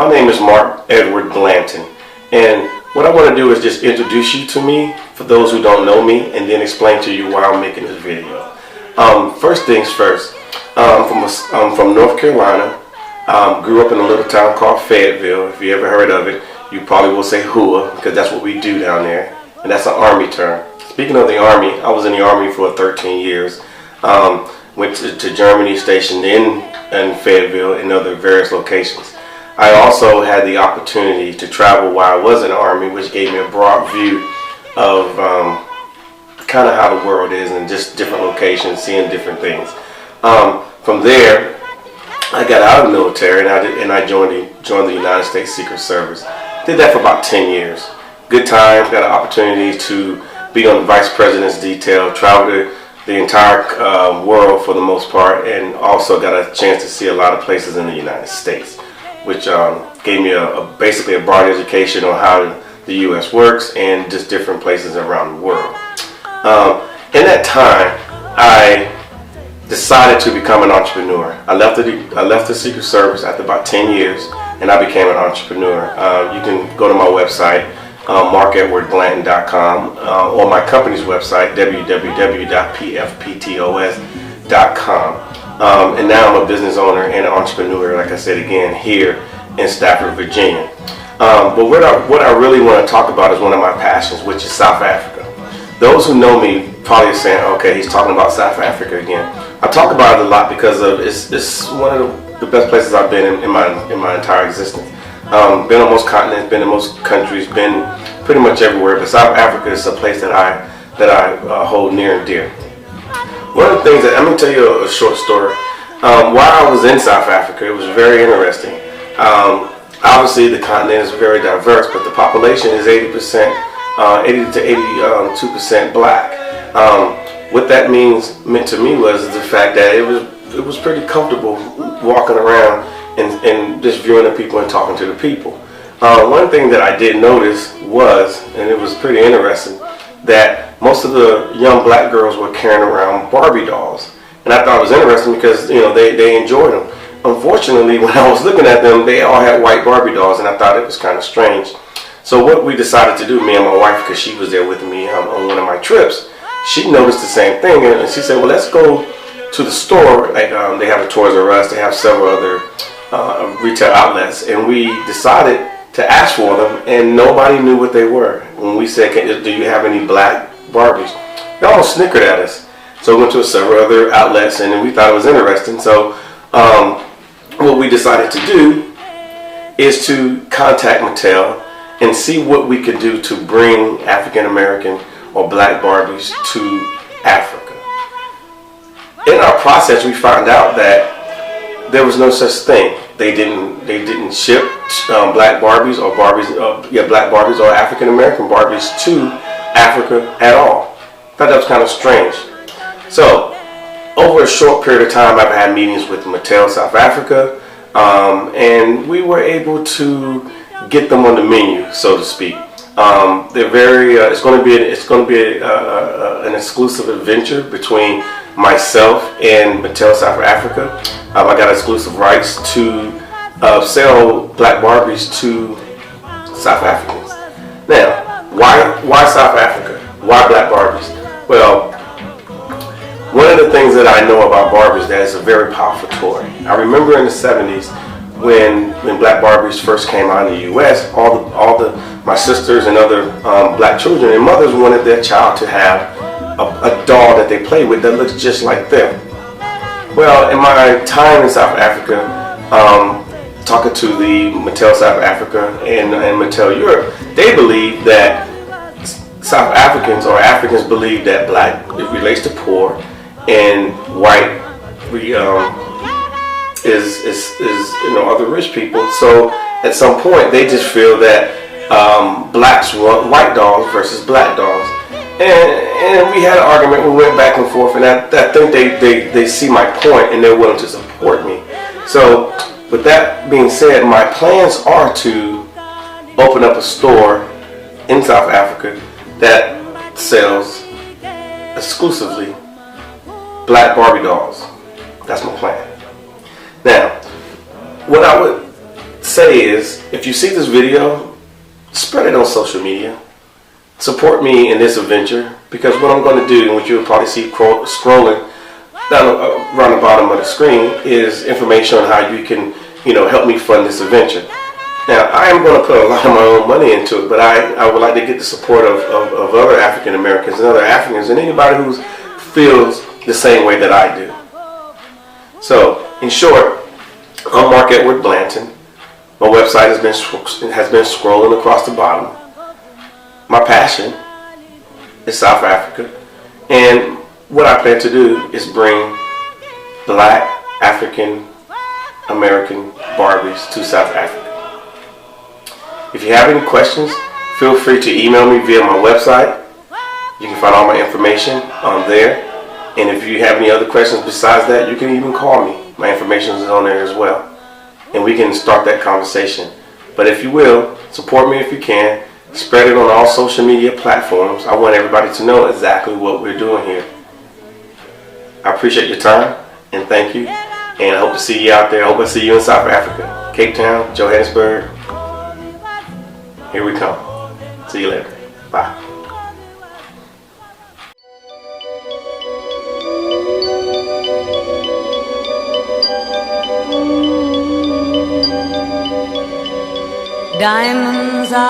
My name is Mark Edward Blanton, and what I want to do is just introduce you to me for those who don't know me, and then explain to you why I'm making this video. First things first, I'm from North Carolina. Grew up in a little town called Fayetteville. If you ever heard of it, you probably will say "hooah" because that's what we do down there, and that's an Army term. Speaking of the Army, I was in the Army for 13 years. Went to Germany, stationed in Fayetteville and other various locations. I also had the opportunity to travel while I was in the Army, which gave me a broad view of kind of how the world is and just different locations, seeing different things. From there, I got out of the military and I joined the United States Secret Service. Did that for about 10 years. Good times, got an opportunity to be on the Vice President's detail, travel to the entire world for the most part, and also got a chance to see a lot of places in the United States, which gave me basically a broad education on how the U.S. works and just different places around the world. In that time, I decided to become an entrepreneur. I left the Secret Service after about 10 years, and I became an entrepreneur. You can go to my website, markedwardblanton.com, or my company's website, www.pfptos.com. And now I'm a business owner and an entrepreneur, like I said again, here in Stafford, Virginia. But what I really want to talk about is one of my passions, which is South Africa. Those who know me probably are saying, okay, he's talking about South Africa again. I talk about it a lot because it's one of the best places I've been in my entire existence. Been on most continents, been in most countries, been pretty much everywhere. But South Africa is a place that I hold near and dear. One of the things I'm going to tell you a short story. While I was in South Africa, it was very interesting. Obviously, the continent is very diverse, but the population is 80% to 82% black. What that meant to me was the fact that it was pretty comfortable walking around and just viewing the people and talking to the people. One thing that I did notice was, and it was pretty interesting, that most of the young black girls were carrying around Barbie dolls. And I thought it was interesting because, you know, they enjoyed them. Unfortunately, when I was looking at them, they all had white Barbie dolls, and I thought it was kind of strange. So what we decided to do, me and my wife, because she was there with me on one of my trips, she noticed the same thing, and she said, well, let's go to the store. Like they have a Toys R Us, they have several other retail outlets, and we decided to ask for them, and nobody knew what they were. When we said, do you have any black Barbies? They almost snickered at us. So we went to several other outlets, and we thought it was interesting. So what we decided to do is to contact Mattel and see what we could do to bring African American or black Barbies to Africa. In our process, we found out that there was no such thing. They didn't ship black Barbies or black Barbies or African American Barbies to Africa at all. I thought that was kind of strange. So over a short period of time, I've had meetings with Mattel South Africa, and we were able to get them on the menu, so to speak. They're very. It's going to be an exclusive adventure between myself and Mattel South Africa. I got exclusive rights to sell black Barbies to South Africans. Now, why South Africa? Why black Barbies? Well, one of the things that I know about Barbies, that is a very powerful toy. I remember in the 70s when black Barbies first came out in the U.S., my sisters and other black children and mothers wanted their child to have a doll that they play with that looks just like them. Well, in my time in South Africa, talking to the Mattel South Africa and Mattel Europe, they believe that South Africans or Africans believe that black, it relates to poor, and white is other rich people. So at some point they just feel that blacks want white dolls versus black dolls, and we had an argument. We went back and forth, and I think they see my point and they're willing to support me. So with that being said, my plans are to open up a store in South Africa that sells exclusively black Barbie dolls. That's my plan. Now, what I would say is, if you see this video, spread it on social media. Support me in this adventure, because what I'm going to do, and what you'll probably see scrolling down around the bottom of the screen, is information on how you can, help me fund this adventure. Now, I am going to put a lot of my own money into it, but I would like to get the support of other African Americans and other Africans and anybody who feels the same way that I do. So, in short, I'm Mark Edward Blanton. My website has been scrolling across the bottom. My passion is South Africa, and what I plan to do is bring Black African American Barbies to South Africa. If you have any questions, feel free to email me via my website. You can find all my information on there. And if you have any other questions besides that, you can even call me. My information is on there as well. And we can start that conversation. But if you will, support me if you can. Spread it on all social media platforms. I want everybody to know exactly what we're doing here. I appreciate your time, and thank you. And I hope to see you out there. I hope I see you in South Africa. Cape Town, Johannesburg. Here we come. See you later. Bye. Diamond